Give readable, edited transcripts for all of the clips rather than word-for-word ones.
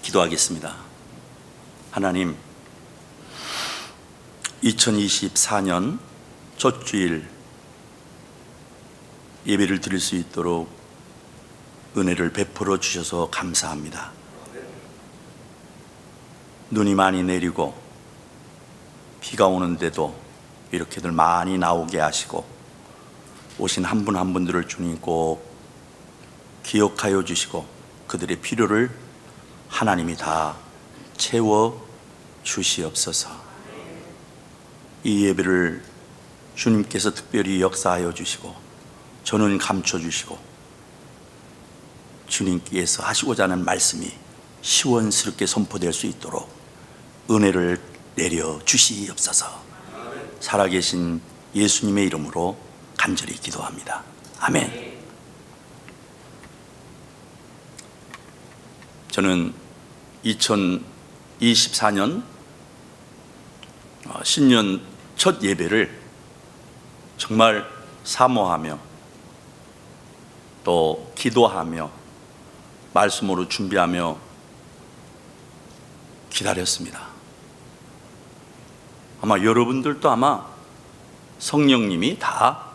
기도하겠습니다. 하나님, 2024년 첫 주일 예배를 드릴 수 있도록 은혜를 베풀어 주셔서 감사합니다. 눈이 많이 내리고 비가 오는데도 이렇게들 많이 나오게 하시고 오신 한 분 한 분들을 주님 꼭 기억하여 주시고 그들의 필요를 하나님이 다 채워 주시옵소서. 이 예배를 주님께서 특별히 역사하여 주시고 저는 감춰 주시고 주님께서 하시고자 하는 말씀이 시원스럽게 선포될 수 있도록 은혜를 내려 주시옵소서. 살아계신 예수님의 이름으로 간절히 기도합니다. 아멘. 저는 2024년 신년 첫 예배를 정말 사모하며 또 기도하며 말씀으로 준비하며 기다렸습니다. 아마 여러분들도 아마 성령님이 다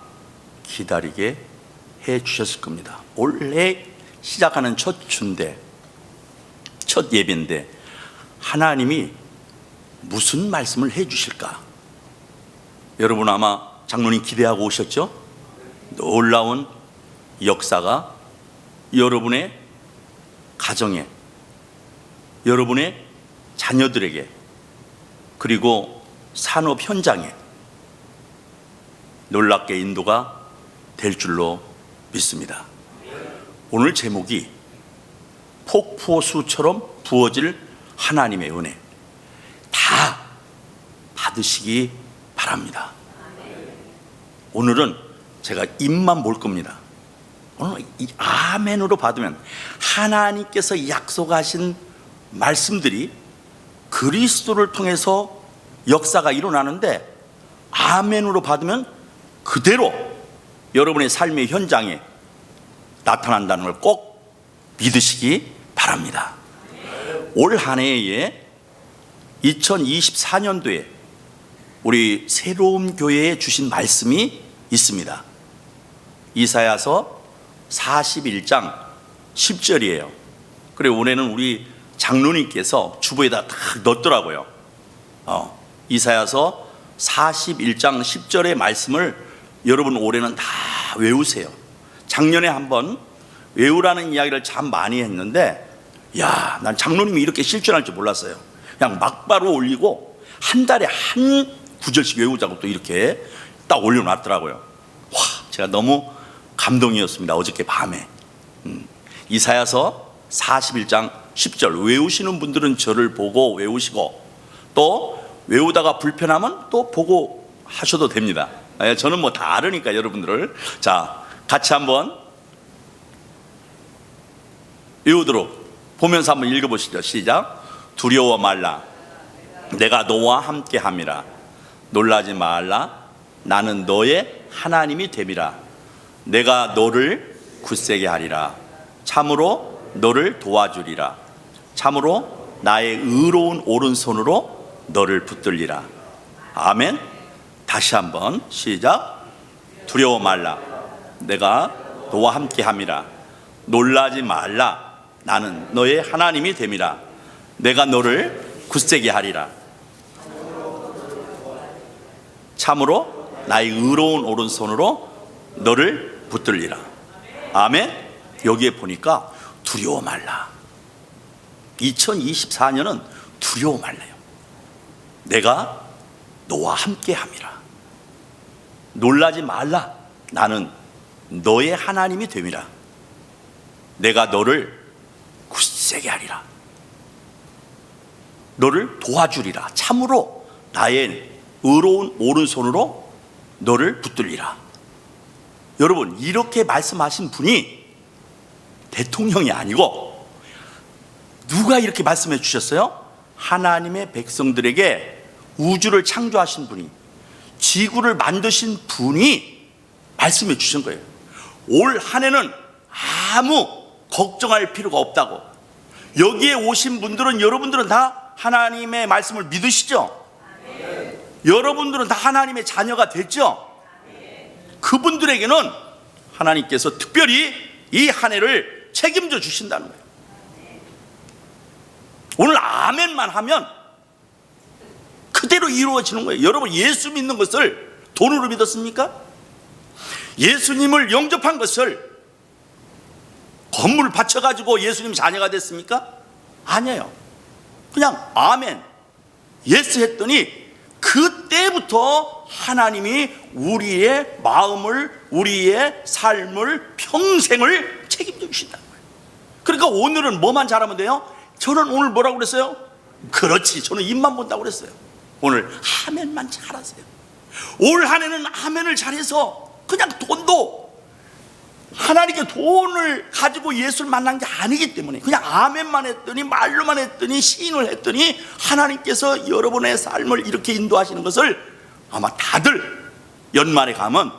기다리게 해 주셨을 겁니다. 올해 시작하는 첫 주인데, 첫 예배인데 하나님이 무슨 말씀을 해 주실까? 여러분 아마 장로님 기대하고 오셨죠? 놀라운 역사가 여러분의 가정에, 여러분의 자녀들에게, 그리고 산업 현장에 놀랍게 인도가 될 줄로 믿습니다. 오늘 제목이 폭포수처럼 부어질 하나님의 은혜, 다 받으시기 바랍니다. 오늘은 제가 입만 볼 겁니다. 오늘 이 아멘으로 받으면 하나님께서 약속하신 말씀들이 그리스도를 통해서 역사가 일어나는데 아멘으로 받으면 그대로 여러분의 삶의 현장에 나타난다는 걸 꼭 믿으시기 바랍니다. 올 한 해에 2024년도에 우리 새로운 교회에 주신 말씀이 있습니다. 이사야서 41장 10절이에요. 그리고 올해는 우리 장로님께서 주보에다 딱 넣었더라고요. 이사야서 41장 10절의 말씀을 여러분 올해는 다 외우세요. 작년에 한번 외우라는 이야기를 참 많이 했는데, 야, 난 장로님이 이렇게 실천할 줄 몰랐어요. 그냥 막바로 올리고 한 달에 한 구절씩 외우자고 또 이렇게 딱 올려놨더라고요. 와, 제가 너무 감동이었습니다. 어저께 밤에. 이사야서 41장 10절 외우시는 분들은 저를 보고 외우시고, 또 외우다가 불편하면 또 보고 하셔도 됩니다. 저는 뭐 다 아르니까 여러분들을. 자, 같이 한번 외우도록 보면서 한번 읽어보시죠. 시작. 두려워 말라, 내가 너와 함께 함이라. 놀라지 말라, 나는 너의 하나님이 됨이라. 내가 너를 굳세게 하리라. 참으로 너를 도와주리라. 참으로 나의 의로운 오른손으로 너를 붙들리라. 아멘. 다시 한번 시작. 두려워 말라, 내가 너와 함께 함이라. 놀라지 말라, 나는 너의 하나님이 됨이라. 내가 너를 굳세게 하리라. 참으로 나의 의로운 오른손으로 너를 붙들리라. 아멘. 여기에 보니까 두려워 말라. 2024년은 두려워 말래요. 내가 너와 함께 함이라. 놀라지 말라, 나는 너의 하나님이 됨이라. 내가 너를 굳세게 하리라. 너를 도와주리라. 참으로 나의 의로운 오른손으로 너를 붙들리라. 여러분, 이렇게 말씀하신 분이 대통령이 아니고 누가 이렇게 말씀해 주셨어요? 하나님의 백성들에게 우주를 창조하신 분이, 지구를 만드신 분이 말씀해 주신 거예요. 올 한 해는 아무 걱정할 필요가 없다고, 여기에 오신 분들은, 여러분들은 다 하나님의 말씀을 믿으시죠? 여러분들은 다 하나님의 자녀가 됐죠? 그분들에게는 하나님께서 특별히 이 한 해를 책임져 주신다는 거예요. 오늘 아멘만 하면 그대로 이루어지는 거예요. 여러분, 예수 믿는 것을 돈으로 믿었습니까? 예수님을 영접한 것을 건물을 바쳐가지고 예수님 자녀가 됐습니까? 아니에요. 그냥 아멘, 예스 했더니 그때부터 하나님이 우리의 마음을, 우리의 삶을, 평생을 책임져 주신다는 거예요. 그러니까 오늘은 뭐만 잘하면 돼요? 저는 오늘 뭐라고 그랬어요? 그렇지, 저는 입만 본다고 그랬어요. 오늘 아멘만 잘하세요. 올 한 해는 아멘을 잘해서 그냥 돈도, 하나님께 돈을 가지고 예수를 만난 게 아니기 때문에 그냥 아멘만 했더니, 말로만 했더니, 시인을 했더니 하나님께서 여러분의 삶을 이렇게 인도하시는 것을 아마 다들 연말에 가면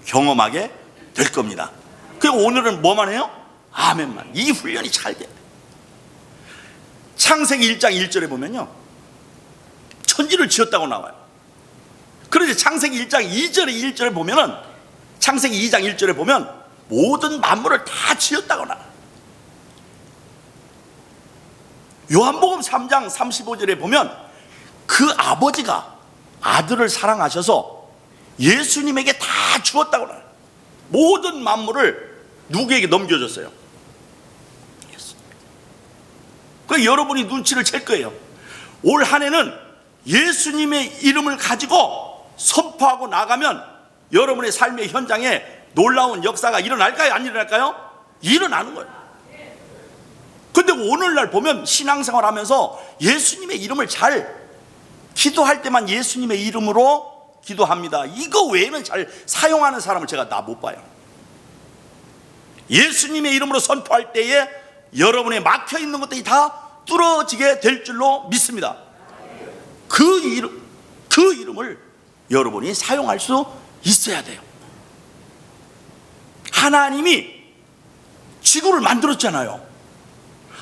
경험하게 될 겁니다. 그리고 오늘은 뭐만 해요? 아멘만. 이 훈련이 잘 돼요. 창세기 1장 1절에 보면요, 천지를 지었다고 나와요. 그런데 창세기 1장 2절에 1절에 보면은, 창세기 2장 1절에 보면 모든 만물을 다 지었다고 나와요. 요한복음 3장 35절에 보면 그 아버지가 아들을 사랑하셔서 예수님에게 다 주었다고 나와요. 모든 만물을 누구에게 넘겨줬어요? 그 여러분이 눈치를 챌 거예요. 올 한 해는 예수님의 이름을 가지고 선포하고 나가면 여러분의 삶의 현장에 놀라운 역사가 일어날까요? 안 일어날까요? 일어나는 거예요. 근데 오늘날 보면 신앙생활 하면서 예수님의 이름을 잘, 기도할 때만 예수님의 이름으로 기도합니다. 이거 외에는 잘 사용하는 사람을 제가 다 못 봐요. 예수님의 이름으로 선포할 때에 여러분의 막혀있는 것들이 다 뚫어지게 될 줄로 믿습니다. 그 이름을 여러분이 사용할 수 있어야 돼요. 하나님이 지구를 만들었잖아요.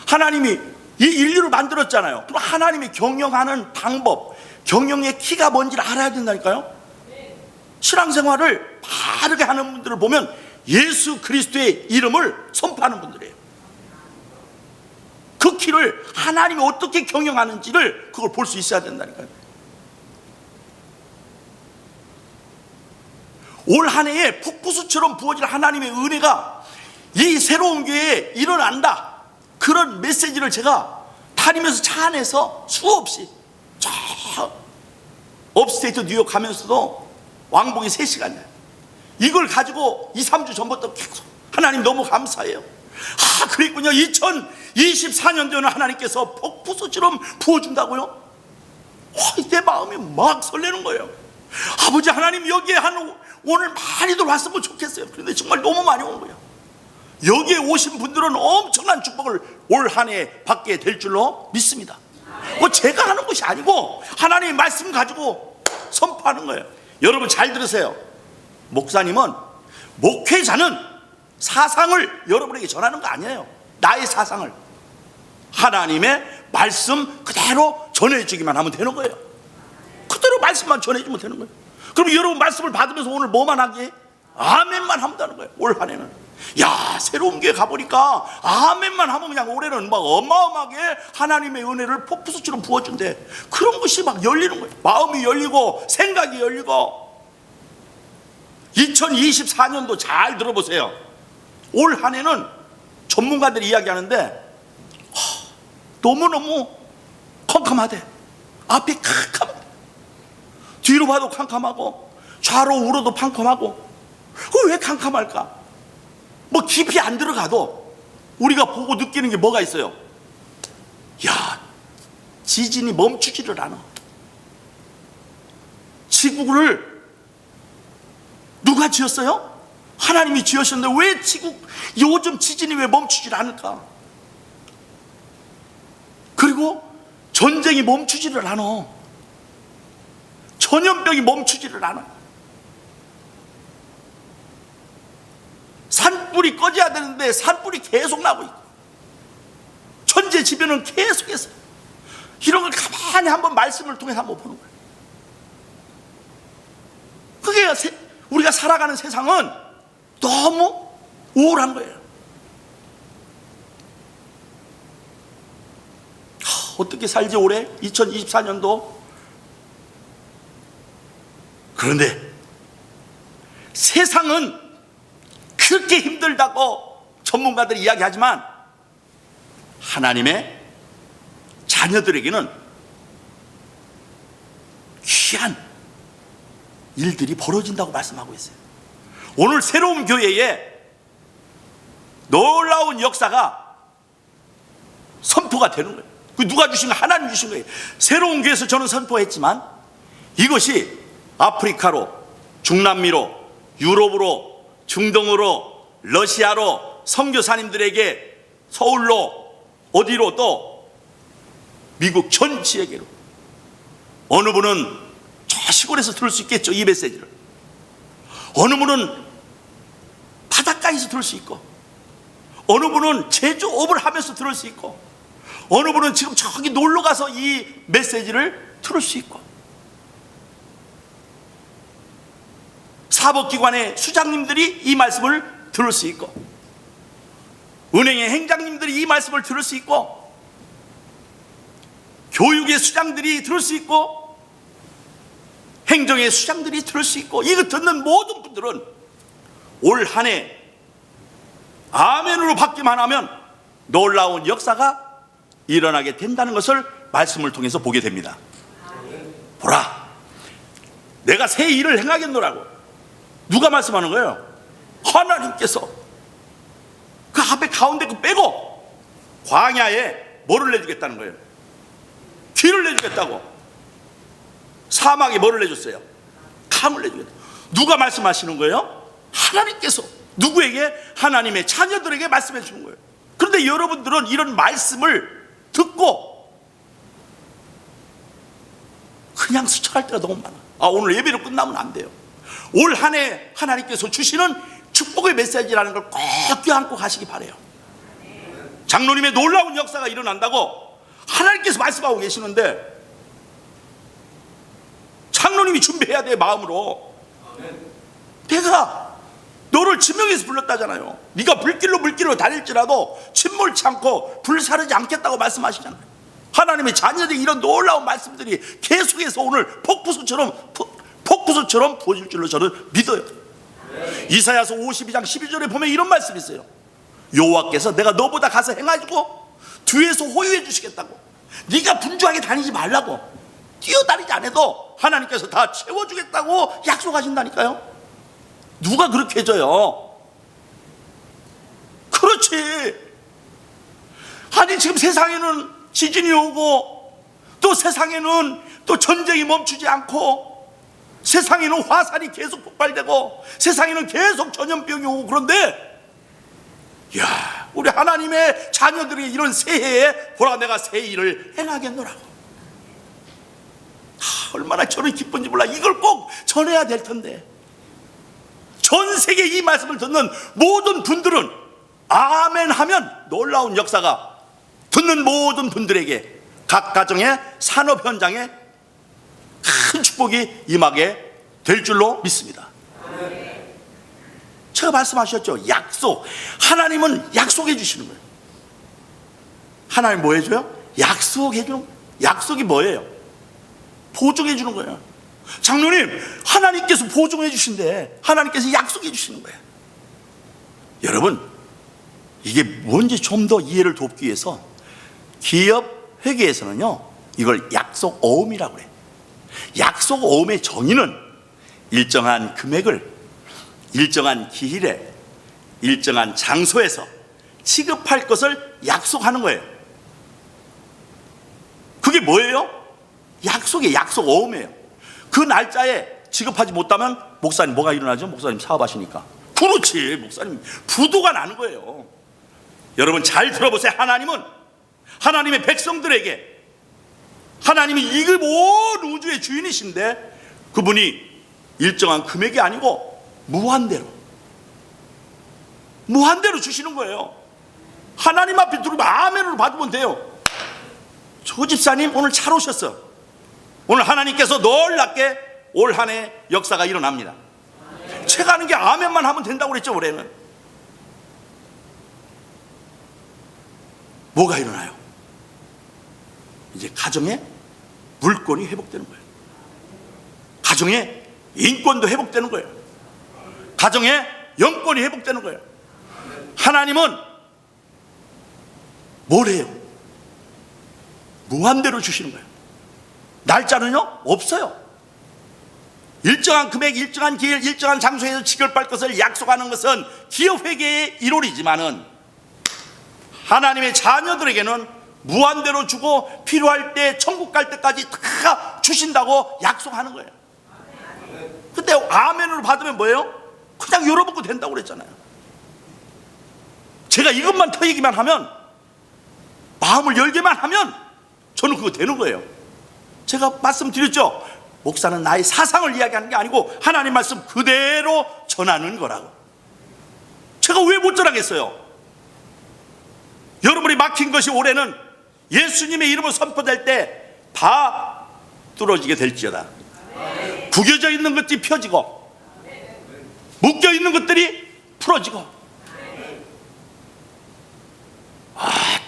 하나님이 이 인류를 만들었잖아요. 그럼 하나님이 경영하는 방법, 경영의 키가 뭔지를 알아야 된다니까요. 신앙생활을 바르게 하는 분들을 보면 예수 그리스도의 이름을 선포하는 분들이에요. 그 키를 하나님이 어떻게 경영하는지를 그걸 볼 수 있어야 된다니까요. 올 한 해에 폭포수처럼 부어질 하나님의 은혜가 이 새로운 교회에 일어난다, 그런 메시지를 제가 다니면서 차 안에서 수없이, 저 업스테이트 뉴욕 가면서도 왕복이 3시간이에요. 이걸 가지고 2, 3주 전부터 계속 하나님 너무 감사해요. 그랬군요. 2024년도에는 하나님께서 폭포수처럼 부어준다고요? 내 마음이 막 설레는 거예요. 아버지 하나님, 여기에 오늘 많이들 왔으면 좋겠어요. 그런데 정말 너무 많이 온 거예요. 여기에 오신 분들은 엄청난 축복을 올 한 해 받게 될 줄로 믿습니다. 제가 하는 것이 아니고 하나님의 말씀 가지고 선포하는 거예요. 여러분 잘 들으세요. 목사님은, 목회자는 사상을 여러분에게 전하는 거 아니에요. 나의 사상을 하나님의 말씀 그대로 전해주기만 하면 되는 거예요. 그대로 말씀만 전해주면 되는 거예요. 그럼 여러분 말씀을 받으면서 오늘 뭐만 하게? 아멘만 하면 되는 거예요. 올 한 해는, 야, 새로운 교회 가보니까 아멘만 하면 그냥 올해는 막 어마어마하게 하나님의 은혜를 폭포수처럼 부어준대. 그런 것이 막 열리는 거예요. 마음이 열리고 생각이 열리고. 2024년도 잘 들어보세요. 올 한 해는 전문가들이 이야기하는데 너무너무 캄캄하대. 앞이 캄캄하대. 뒤로 봐도 캄캄하고 좌로 우로도 캄캄하고. 왜 캄캄할까? 뭐 깊이 안 들어가도 우리가 보고 느끼는 게 뭐가 있어요? 야, 지진이 멈추지를 않아. 지구를 누가 지었어요? 하나님이 지으셨는데 왜 요즘 지진이 왜 멈추질 않을까? 그리고 전쟁이 멈추지를 않아. 전염병이 멈추지를 않아. 산불이 꺼져야 되는데 산불이 계속 나고 있고, 그곳의 지변은 계속해서 이런 걸 가만히 한번 말씀을 통해서 한번 보는 거예요. 그게 우리가 살아가는 세상은 너무 우울한 거예요. 어떻게 살지 올해 2024년도. 그런데 세상은 그렇게 힘들다고 전문가들이 이야기하지만 하나님의 자녀들에게는 귀한 일들이 벌어진다고 말씀하고 있어요. 오늘 새로운 교회에 놀라운 역사가 선포가 되는 거예요. 누가 주신 거예요? 하나님 주신 거예요. 새로운 교회에서 저는 선포했지만 이것이 아프리카로, 중남미로, 유럽으로, 중동으로, 러시아로, 선교사님들에게, 서울로, 어디로, 또 미국 전 지역으로, 어느 분은 저 시골에서 들을 수 있겠죠, 이 메시지를. 어느 분은 바닷가에서 들을 수 있고, 어느 분은 제조업을 하면서 들을 수 있고, 어느 분은 지금 저기 놀러 가서 이 메시지를 들을 수 있고, 사법기관의 수장님들이 이 말씀을 들을 수 있고, 은행의 행장님들이 이 말씀을 들을 수 있고, 교육의 수장들이 들을 수 있고, 행정의 수장들이 들을 수 있고, 이거 듣는 모든 분들은 올 한 해 아멘으로 받기만 하면 놀라운 역사가 일어나게 된다는 것을 말씀을 통해서 보게 됩니다. 보라, 내가 새 일을 행하겠노라고. 누가 말씀하는 거예요? 하나님께서. 그 앞에 가운데 그 빼고 광야에 뭐를 내주겠다는 거예요? 귀를 내주겠다고. 사막에 뭐를 내줬어요? 감을 내주겠다. 누가 말씀하시는 거예요? 하나님께서. 누구에게? 하나님의 자녀들에게 말씀해 주는 거예요. 그런데 여러분들은 이런 말씀을 듣고 그냥 스쳐갈 때가 너무 많아. 오늘 예배로 끝나면 안 돼요. 올 한 해 하나님께서 주시는 축복의 메시지라는 걸 꼭 껴안고 가시기 바라요. 장로님의 놀라운 역사가 일어난다고 하나님께서 말씀하고 계시는데 장로님이 준비해야 돼. 마음으로. 내가 너를 지명해서 불렀다잖아요. 네가 물길로 다닐지라도 침몰치 않고 불사르지 않겠다고 말씀하시잖아요. 하나님의 자녀들이 이런 놀라운 말씀들이 계속해서 오늘 폭포수처럼 부어질 줄로 저는 믿어요. 이사야서 52장 12절에 보면 이런 말씀이 있어요. 여호와께서 내가 너보다 가서 행하시고 뒤에서 호유해 주시겠다고. 네가 분주하게 다니지 말라고. 뛰어다니지 않아도 하나님께서 다 채워주겠다고 약속하신다니까요. 누가 그렇게 해줘요? 그렇지. 아니 지금 세상에는 지진이 오고, 또 세상에는 또 전쟁이 멈추지 않고, 세상에는 화산이 계속 폭발되고, 세상에는 계속 전염병이 오고. 그런데 야, 우리 하나님의 자녀들이 이런 새해에 보라, 내가 새 일을 행하겠노라고. 얼마나 저는 기쁜지 몰라. 이걸 꼭 전해야 될 텐데. 전 세계 이 말씀을 듣는 모든 분들은 아멘 하면 놀라운 역사가 듣는 모든 분들에게 각 가정의 산업 현장에 큰 축복이 임하게 될 줄로 믿습니다. 제가 말씀하셨죠. 약속. 하나님은 약속해 주시는 거예요. 하나님 뭐 해줘요? 약속해 주는 거예요. 약속이 뭐예요? 보증해 주는 거예요. 장로님, 하나님께서 보증해 주신대. 하나님께서 약속해 주시는 거예요. 여러분, 이게 뭔지 좀 더 이해를 돕기 위해서 기업 회계에서는요, 이걸 약속 어음이라고 그래요. 약속 어음의 정의는 일정한 금액을 일정한 기일에 일정한 장소에서 지급할 것을 약속하는 거예요. 그게 뭐예요? 약속이에요. 약속 어음이에요. 그 날짜에 지급하지 못하면 목사님 뭐가 일어나죠? 목사님 사업하시니까. 그렇지, 목사님 부도가 나는 거예요. 여러분 잘 들어보세요. 하나님은 하나님의 백성들에게, 하나님이 이 온 우주의 주인이신데 그분이 일정한 금액이 아니고 무한대로 주시는 거예요. 하나님 앞에 들어오면 아멘으로 받으면 돼요. 저 집사님 오늘 잘 오셨어. 오늘 하나님께서 놀랍게 올 한 해 역사가 일어납니다. 제가 하는 게 아멘만 하면 된다고 그랬죠. 올해는 뭐가 일어나요? 이제 가정에 물권이 회복되는 거예요. 가정에 인권도 회복되는 거예요. 가정에 영권이 회복되는 거예요. 하나님은 뭘 해요? 무한대로 주시는 거예요. 날짜는요? 없어요. 일정한 금액, 일정한 기일, 일정한 장소에서 지급할 것을 약속하는 것은 기업회계의 일원이지만은 하나님의 자녀들에게는 무한대로 주고 필요할 때 천국 갈 때까지 다 주신다고 약속하는 거예요. 근데 아멘으로 받으면 뭐예요? 그냥 열어보고 된다고 그랬잖아요. 제가 이것만 더 얘기만 하면, 마음을 열게만 하면 저는 그거 되는 거예요. 제가 말씀드렸죠. 목사는 나의 사상을 이야기하는 게 아니고 하나님 말씀 그대로 전하는 거라고. 제가 왜 못 전하겠어요? 여러분이 막힌 것이 올해는 예수님의 이름을 선포될 때 다 뚫어지게 될지어다. 구겨져 있는 것들이 펴지고 묶여 있는 것들이 풀어지고.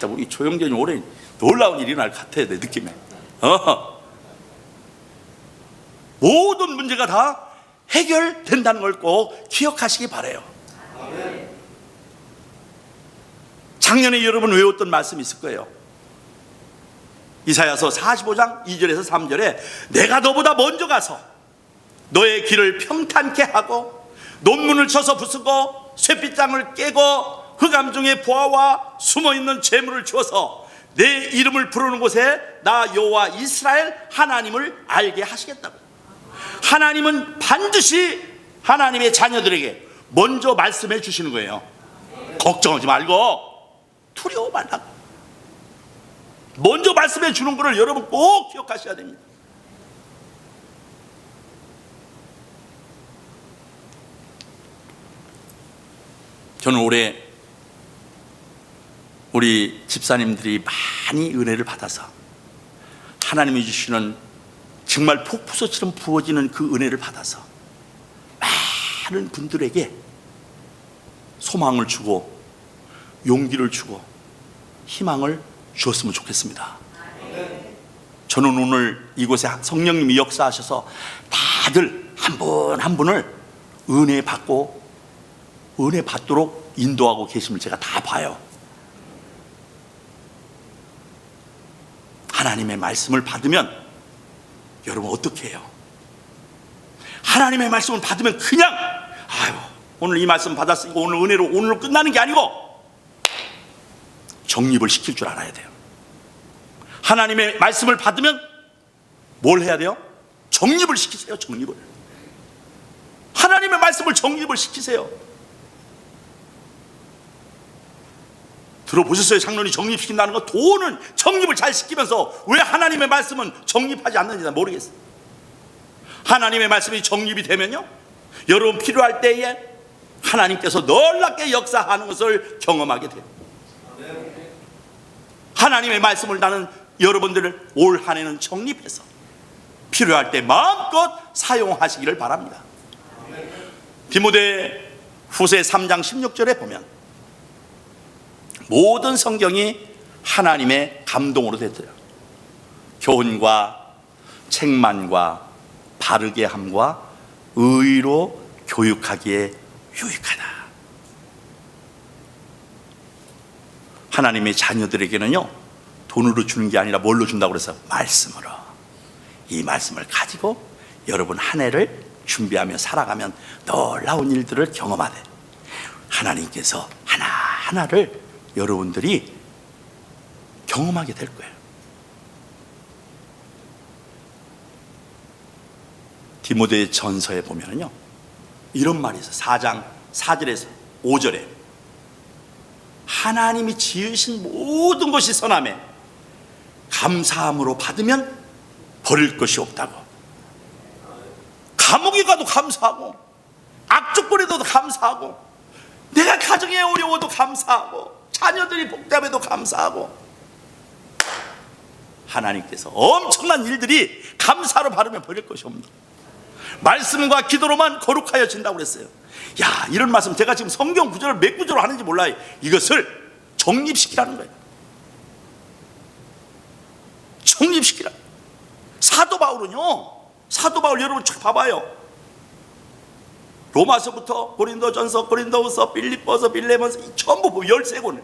우리 조영전이 올해 놀라운 일이 날 같아야 돼, 느낌에. 모든 문제가 다 해결된다는 걸 꼭 기억하시기 바라요. 작년에 여러분 외웠던 말씀이 있을 거예요. 이사야서 45장 2절에서 3절에 내가 너보다 먼저 가서 너의 길을 평탄케 하고 논문을 쳐서 부수고 쇠빗장을 깨고 흑암 중에 보아와 숨어있는 재물을 주어서 내 이름을 부르는 곳에 나 여호와 이스라엘 하나님을 알게 하시겠다고. 하나님은 반드시 하나님의 자녀들에게 먼저 말씀해 주시는 거예요. 걱정하지 말고, 두려워 말라고. 먼저 말씀해 주는 것을 여러분 꼭 기억하셔야 됩니다. 저는 올해 우리 집사님들이 많이 은혜를 받아서 하나님이 주시는 정말 폭포수처럼 부어지는 그 은혜를 받아서 많은 분들에게 소망을 주고 용기를 주고 희망을 주었으면 좋겠습니다. 저는 오늘 이곳에 성령님이 역사하셔서 다들 한 분 한 분을 은혜 받고 은혜 받도록 인도하고 계심을 제가 다 봐요. 하나님의 말씀을 받으면 여러분 어떻게 해요? 하나님의 말씀을 받으면 그냥 오늘 이 말씀 받았으니까 오늘 은혜로 오늘로 끝나는 게 아니고 정립을 시킬 줄 알아야 돼요. 하나님의 말씀을 받으면 뭘 해야 돼요? 정립을 시키세요. 정립을. 하나님의 말씀을 정립을 시키세요. 들어보셨어요? 장로님 정립시킨다는 거? 돈은 정립을 잘 시키면서 왜 하나님의 말씀은 정립하지 않는지 모르겠어요. 하나님의 말씀이 정립이 되면요, 여러분 필요할 때에 하나님께서 놀랍게 역사하는 것을 경험하게 돼요. 하나님의 말씀을 나는 여러분들을 올 한 해는 정립해서 필요할 때 마음껏 사용하시기를 바랍니다. 디모데 후서 3장 16절에 보면 모든 성경이 하나님의 감동으로 됐어요. 교훈과 책만과 바르게 함과 의로 교육하기에 유익하다. 하나님의 자녀들에게는요, 돈으로 주는 게 아니라 뭘로 준다고 그래서 말씀으로. 이 말씀을 가지고 여러분 한 해를 준비하며 살아가면 놀라운 일들을 경험하되 하나님께서 하나하나를 여러분들이 경험하게 될 거예요. 디모데 전서에 보면요, 이런 말이 있어요. 4장 4절에서 5절에 하나님이 지으신 모든 것이 선하매 감사함으로 받으면 버릴 것이 없다고. 감옥에 가도 감사하고 악조건에도 감사하고 내가 가정에 어려워도 감사하고 자녀들이 복잡해도 감사하고, 하나님께서 엄청난 일들이 감사로 바르면 버릴 것이 없다. 말씀과 기도로만 거룩하여진다고 그랬어요. 야, 이런 말씀, 제가 지금 성경 구절을 몇 구절로 하는지 몰라요. 이것을 정립시키라는 거예요. 정립시키라. 사도 바울은요, 사도 바울 여러분 쭉 봐봐요. 로마서부터 고린도전서, 고린도후서, 빌립보서, 빌레몬서 전부 13권을.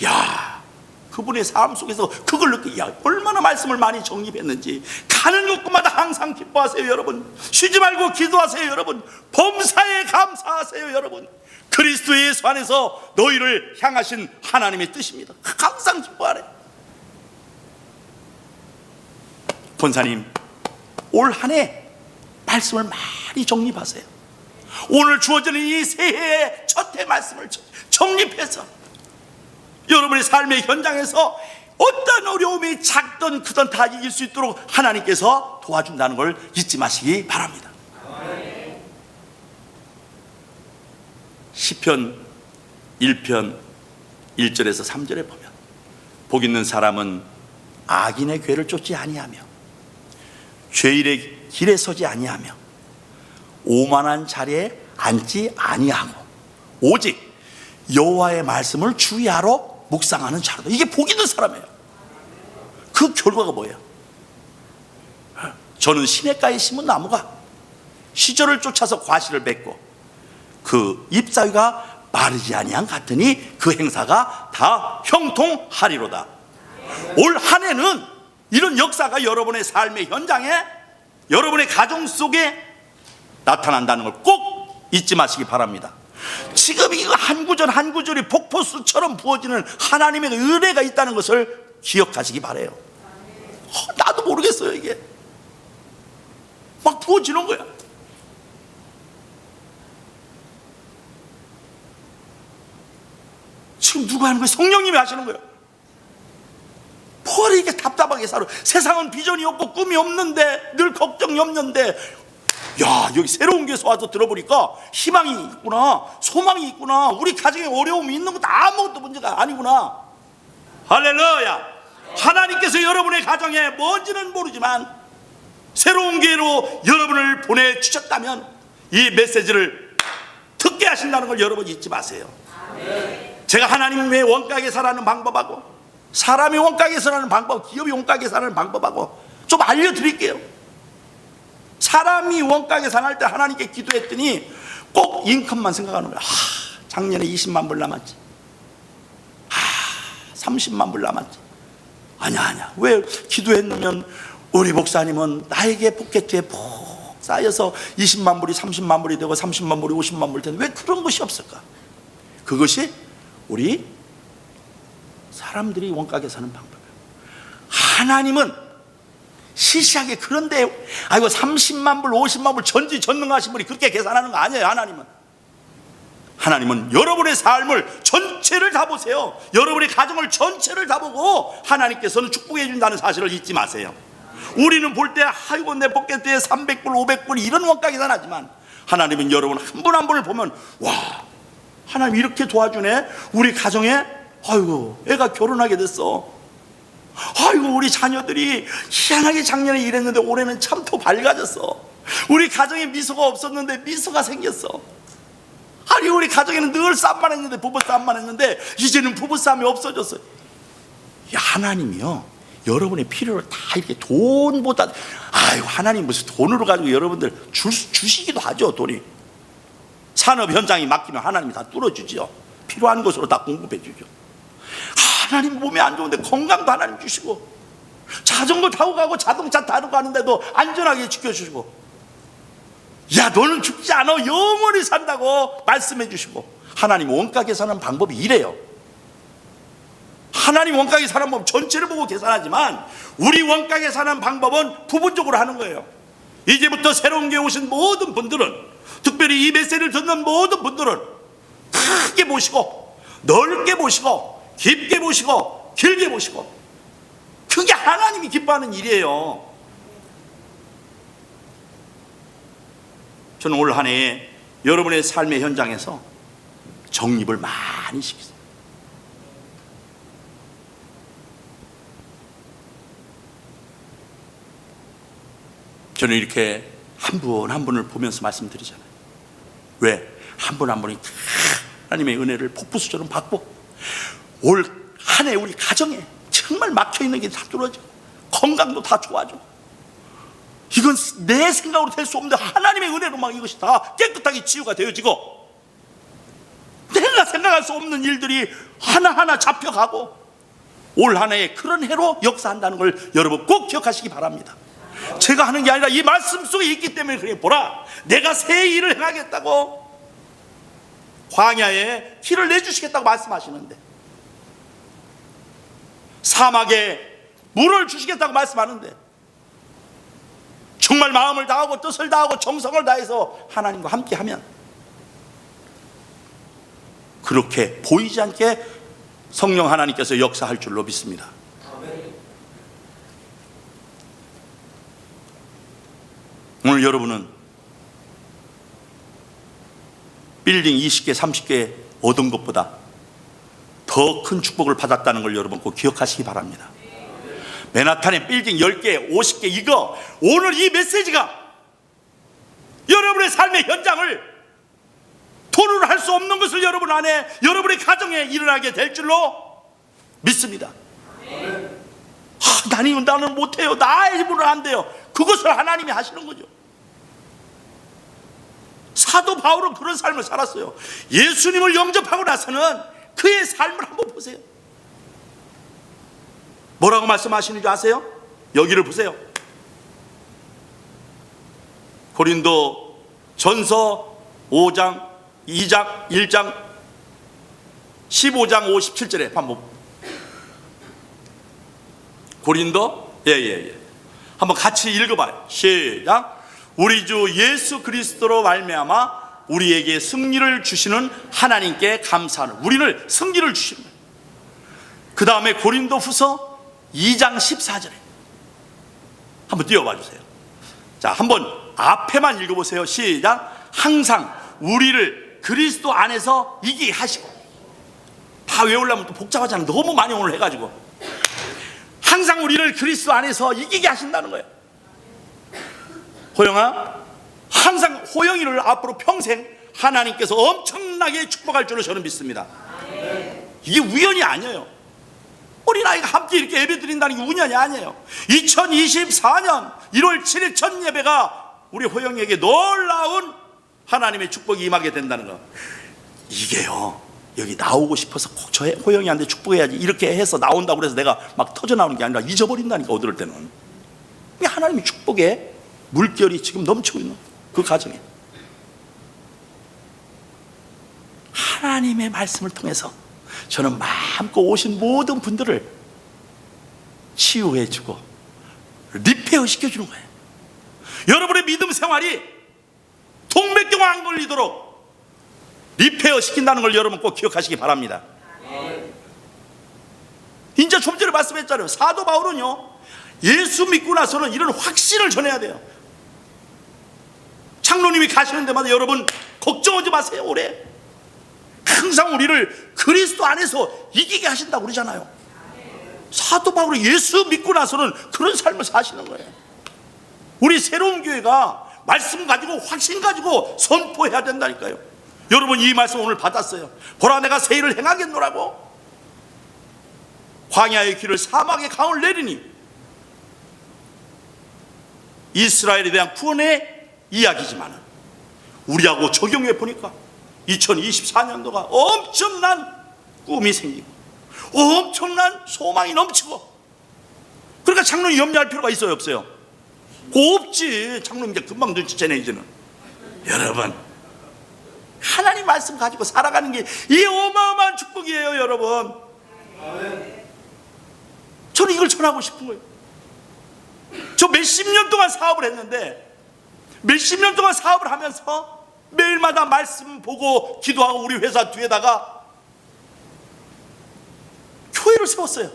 야, 그분의 삶 속에서 그걸 느끼, 야, 얼마나 말씀을 많이 정립했는지. 가는 곳마다 항상 기뻐하세요 여러분. 쉬지 말고 기도하세요 여러분. 범사에 감사하세요 여러분. 그리스도 예수 안에서 너희를 향하신 하나님의 뜻입니다. 항상 기뻐하래. 권사님, 올 한 해 말씀을 많이 정립하세요. 오늘 주어지는 이 새해의 첫 해 말씀을 정립해서 여러분의 삶의 현장에서 어떤 어려움이 작든 크든 다 이길 수 있도록 하나님께서 도와준다는 걸 잊지 마시기 바랍니다. 시편 1편 1절에서 3절에 보면, 복 있는 사람은 악인의 궤를 쫓지 아니하며 죄인의 길에 서지 아니하며 오만한 자리에 앉지 아니하고 오직 여호와의 말씀을 주야로 묵상하는 자로다. 이게 복 있는 사람이에요. 그 결과가 뭐예요? 저는 시냇가에 심은 나무가 시절을 쫓아서 과실을 맺고 그 잎사위가 마르지 아니한 같으니 그 행사가 다 형통하리로다. 올 한 해는 이런 역사가 여러분의 삶의 현장에, 여러분의 가정 속에 나타난다는 걸 꼭 잊지 마시기 바랍니다. 지금 이거 한 구절 한 구절이 폭포수처럼 부어지는 하나님의 은혜가 있다는 것을 기억하시기 바라요. 나도 모르겠어요. 이게 막 부어지는 거야. 지금 누가 하는 거예요? 성령님이 하시는 거예요. 뭘 이렇게 답답하게 살아. 세상은 비전이 없고 꿈이 없는데, 늘 걱정이 없는데, 야, 여기 새로운 교회에서 와서 들어보니까 희망이 있구나, 소망이 있구나, 우리 가정에 어려움이 있는 것도 아무것도 문제가 아니구나. 할렐루야. 하나님께서 여러분의 가정에 뭔지는 모르지만 새로운 교회로 여러분을 보내주셨다면 이 메시지를 듣게 하신다는 걸 여러분 잊지 마세요. 제가 하나님의 원가 계산하는 방법하고 사람이 원가 계산하는 방법, 기업이 원가 계산하는 방법하고 좀 알려드릴게요. 사람이 원가 계산할 때 하나님께 기도했더니 꼭 인컴만 생각하는 거야. 작년에 20만 불 남았지, 30만 불 남았지. 아니야. 왜 기도했냐면 우리 목사님은 나에게 포켓에 푹 쌓여서 20만 불이 30만 불이 되고 30만 불이 50만 불이 되는데 왜 그런 것이 없을까? 그것이 우리 사람들이 원가 계산하는 방법이에요. 하나님은 시시하게 그런데 아이고 30만 불 50만 불 전지전능하신 분이 그렇게 계산하는 거 아니에요. 하나님은 여러분의 삶을 전체를 다 보세요. 여러분의 가정을 전체를 다 보고 하나님께서는 축복해 준다는 사실을 잊지 마세요. 우리는 볼 때 아이고 내 포켓에 300불 500불 이런 원가 계산하지만 하나님은 여러분 한 분 한 분을 보면 와, 하나님 이렇게 도와주네. 우리 가정에 아이고 애가 결혼하게 됐어. 아이고 우리 자녀들이 희한하게 작년에 이랬는데 올해는 참 더 밝아졌어. 우리 가정에 미소가 없었는데 미소가 생겼어. 아니 우리 가정에는 늘 싸움만 했는데 부부싸움만 했는데 이제는 부부싸움이 없어졌어요. 하나님이요 여러분의 필요를 다 이렇게 돈보다, 아이고 하나님 무슨 돈으로 가지고 여러분들 주시기도 하죠. 돈이 산업 현장이 맡기면 하나님이 다 뚫어주죠. 필요한 것으로 다 공급해 주죠. 하나님 몸이 안 좋은데 건강도 하나님 주시고, 자전거 타고 가고 자동차 타고 가는데도 안전하게 지켜주시고, 야 너는 죽지 않아 영원히 산다고 말씀해 주시고, 하나님 원가 계산하는 방법이 이래요. 하나님 원가 계산하는 방법 전체를 보고 계산하지만 우리 원가 계산하는 방법은 부분적으로 하는 거예요. 이제부터 새로운 교회 오신 모든 분들은, 특별히 이 메시지를 듣는 모든 분들은 크게 보시고 넓게 보시고 깊게 보시고 길게 보시고, 그게 하나님이 기뻐하는 일이에요. 저는 올 한 해에 여러분의 삶의 현장에서 정립을 많이 시키세요. 저는 이렇게 한 분 한 분을 보면서 말씀드리잖아요. 왜? 한 분 한 분이 하나님의 은혜를 폭포수처럼 받고 올 한 해 우리 가정에 정말 막혀있는 게 다 뚫어지고 건강도 다 좋아지고, 이건 내 생각으로 될 수 없는데 하나님의 은혜로 막 이것이 다 깨끗하게 치유가 되어지고, 내가 생각할 수 없는 일들이 하나하나 잡혀가고 올 한 해에 그런 해로 역사한다는 걸 여러분 꼭 기억하시기 바랍니다. 제가 하는 게 아니라 이 말씀 속에 있기 때문에 그래. 보라, 내가 새 일을 행하겠다고 광야에 길을 내주시겠다고 말씀하시는데, 사막에 물을 주시겠다고 말씀하는데, 정말 마음을 다하고 뜻을 다하고 정성을 다해서 하나님과 함께하면 그렇게 보이지 않게 성령 하나님께서 역사할 줄로 믿습니다. 오늘 여러분은 빌딩 20개 30개 얻은 것보다 더 큰 축복을 받았다는 걸 여러분 꼭 기억하시기 바랍니다. 맨하탄의 빌딩 10개 50개, 이거 오늘 이 메시지가 여러분의 삶의 현장을 돈으로 할 수 없는 것을 여러분 안에, 여러분의 가정에 일어나게 될 줄로 믿습니다. 나는 못해요, 나의 힘으로는 안 돼요. 그것을 하나님이 하시는 거죠. 사도 바울은 그런 삶을 살았어요. 예수님을 영접하고 나서는 그의 삶을 한번 보세요. 뭐라고 말씀하시는지 아세요? 여기를 보세요. 고린도 전서 5장 2장 1장 15장 57절에 한번 고린도 한번 같이 읽어봐요. 시작. 우리 주 예수 그리스도로 말미암아 우리에게 승리를 주시는 하나님께 감사하는, 우리를 승리를 주시는 거예요. 그 다음에 고린도 후서 2장 14절에 한번 띄워봐 주세요. 자, 한번 앞에만 읽어보세요. 시작. 항상 우리를 그리스도 안에서 이기게 하시고, 다 외우려면 또 복잡하잖아요. 너무 많이 오늘 해가지고. 항상 우리를 그리스도 안에서 이기게 하신다는 거예요. 호영아, 항상 호영이를 앞으로 평생 하나님께서 엄청나게 축복할 줄로 저는 믿습니다. 이게 우연이 아니에요. 어린아이가 함께 이렇게 예배 드린다는 게 우연이 아니에요. 2024년 1월 7일 첫 예배가 우리 호영이에게 놀라운 하나님의 축복이 임하게 된다는 거. 이게요, 여기 나오고 싶어서 꼭 저 호영이한테 축복해야지 이렇게 해서 나온다고 해서 내가 막 터져 나오는 게 아니라 잊어버린다니까. 어떨 때는 하나님의 축복에 물결이 지금 넘치고 있는 그 가정에 하나님의 말씀을 통해서 저는 마음껏 오신 모든 분들을 치유해주고 리페어 시켜주는 거예요. 여러분의 믿음 생활이 동맥경화 안 걸리도록 리페어 시킨다는 걸 여러분 꼭 기억하시기 바랍니다. 이제 좀 전에 말씀했잖아요. 사도 바울은요, 예수 믿고 나서는 이런 확신을 전해야 돼요. 장로님이 가시는 데마다 여러분 걱정하지 마세요. 올해 항상 우리를 그리스도 안에서 이기게 하신다고 그러잖아요. 사도 바울이 예수 믿고 나서는 그런 삶을 사시는 거예요. 우리 새로운 교회가 말씀 가지고 확신 가지고 선포해야 된다니까요. 여러분 이 말씀 오늘 받았어요. 보라, 내가 새 일을 행하겠노라고. 광야의 길을 사막의 강을 내리니, 이스라엘에 대한 구원의 이야기지만 우리하고 적용해 보니까 2024년도가 엄청난 꿈이 생기고 엄청난 소망이 넘치고, 그러니까 장로님 염려할 필요가 있어요, 없어요? 없지. 장로님 이제 금방 눈치채네. 이제는 여러분 하나님 말씀 가지고 살아가는 게 이 어마어마한 축복이에요. 여러분, 저는 이걸 전하고 싶은 거예요. 저 몇십 년 동안 사업을 했는데, 몇십 년 동안 사업을 하면서 매일마다 말씀 보고 기도하고 우리 회사 뒤에다가 교회를 세웠어요.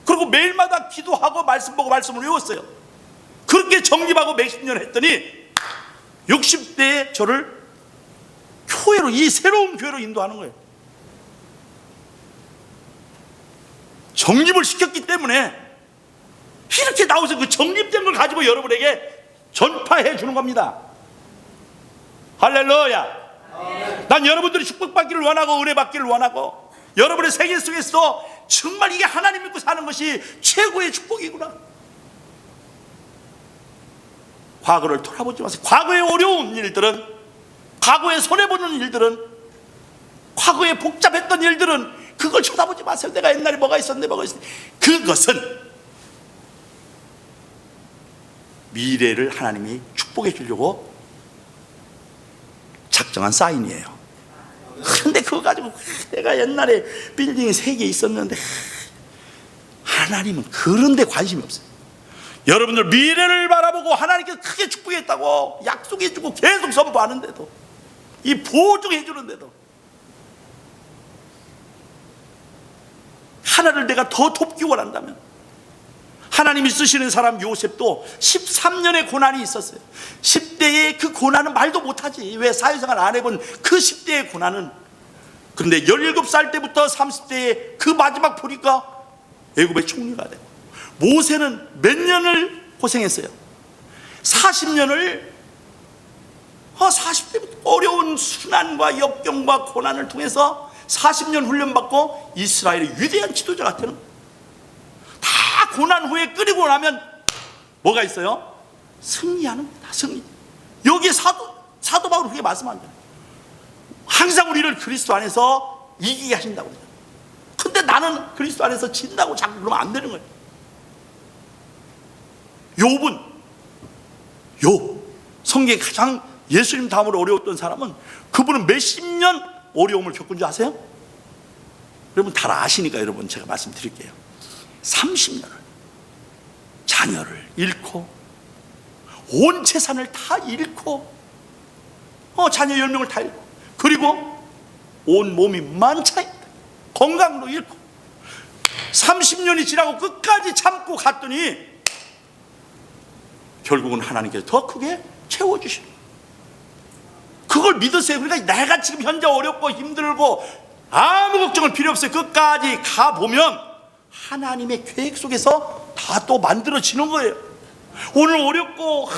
그리고 매일마다 기도하고 말씀 보고 말씀을 외웠어요. 그렇게 정립하고 몇십 년 했더니 60대에 저를 교회로, 이 새로운 교회로 인도하는 거예요. 정립을 시켰기 때문에 이렇게 나오서 그 정립된 걸 가지고 여러분에게 전파해 주는 겁니다. 할렐루야. 난 여러분들이 축복받기를 원하고 은혜 받기를 원하고 여러분의 생애 속에서 정말 이게 하나님 믿고 사는 것이 최고의 축복이구나. 과거를 돌아보지 마세요. 과거의 어려운 일들은, 과거에 손해보는 일들은, 과거에 복잡했던 일들은 그걸 쳐다보지 마세요. 내가 옛날에 뭐가 있었는데 뭐가 있었는데. 그것은 미래를 하나님이 축복해 주려고 작정한 사인이에요. 근데 그거 가지고 내가 옛날에 빌딩이 3개 있었는데, 하나님은 그런 데 관심이 없어요. 여러분들 미래를 바라보고 하나님께서 크게 축복했다고 약속해 주고 계속 선포하는데도, 이 보증해 주는데도 하나를 내가 더 돕기 원한다면, 하나님이 쓰시는 사람 요셉도 13년의 고난이 있었어요. 10대의 그 고난은 말도 못하지. 왜? 사회생활 안 해본 그 10대의 고난은. 그런데 17살 때부터 30대에 그 마지막 보니까 애굽의 총리가 되고, 모세는 몇 년을 고생했어요? 40년을 40대부터 어려운 순환과 역경과 고난을 통해서 40년 훈련받고 이스라엘의 위대한 지도자가 되는 거예요. 다 고난 후에 끓이고 나면 뭐가 있어요? 승리하는 겁니다. 승리. 여기에 사도 바울은 그렇게 말씀합니다. 항상 우리를 그리스도 안에서 이기게 하신다고 그러죠. 근데 나는 그리스도 안에서 진다고 자꾸 그러면 안 되는 거예요. 욥은 성경에 가장 예수님 다음으로 어려웠던 사람은, 그분은 몇십 년 어려움을 겪은 줄 아세요? 여러분 다 아시니까 여러분 제가 말씀드릴게요. 30년을 자녀를 잃고 온 재산을 다 잃고 자녀 10명을 다 잃고, 그리고 온 몸이 만차있다, 건강도 잃고 30년이 지나고 끝까지 참고 갔더니 결국은 하나님께서 더 크게 채워주시는, 그걸 믿으세요. 그러니까 내가 지금 현재 어렵고 힘들고 아무 걱정을 필요 없어요. 끝까지 가보면 하나님의 계획 속에서 다 또 만들어지는 거예요. 오늘 어렵고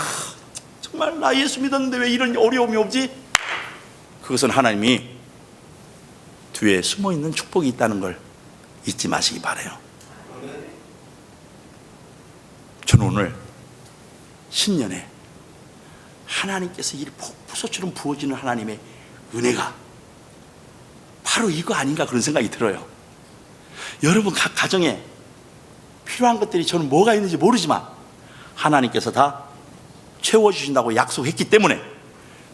정말 나 예수 믿었는데 왜 이런 어려움이 오지? 그것은 하나님이 뒤에 숨어있는 축복이 있다는 걸 잊지 마시기 바라요. 저는 오늘 신년에 하나님께서 이 폭포수처럼 부어지는 하나님의 은혜가 바로 이거 아닌가 그런 생각이 들어요. 여러분 각 가정에 필요한 것들이 저는 뭐가 있는지 모르지만 하나님께서 다 채워주신다고 약속했기 때문에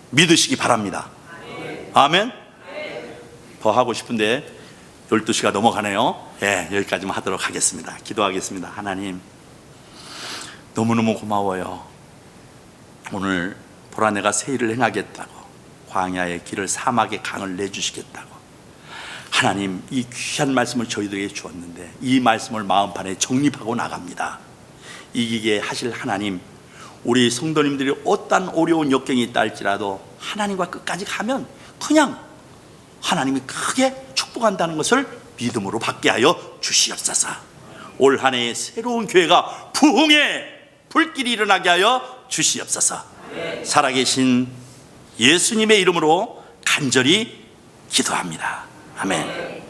믿으시기 바랍니다. 아멘. 더 하고 싶은데 12시가 넘어가네요. 여기까지만 하도록 하겠습니다. 기도하겠습니다. 하나님, 너무너무 고마워요. 오늘 보라 내가 새 일을 행하겠다고, 광야의 길을 사막의 강을 내주시겠다고 하나님 이 귀한 말씀을 저희들에게 주었는데, 이 말씀을 마음판에 정립하고 나갑니다. 이기게 하실 하나님, 우리 성도님들이 어떤 어려운 역경이 있다 할지라도 하나님과 끝까지 가면 그냥 하나님이 크게 축복한다는 것을 믿음으로 받게 하여 주시옵소서. 올 한 해의 새로운 교회가 부흥의 불길이 일어나게 하여 주시옵소서. 살아계신 예수님의 이름으로 간절히 기도합니다. 아멘.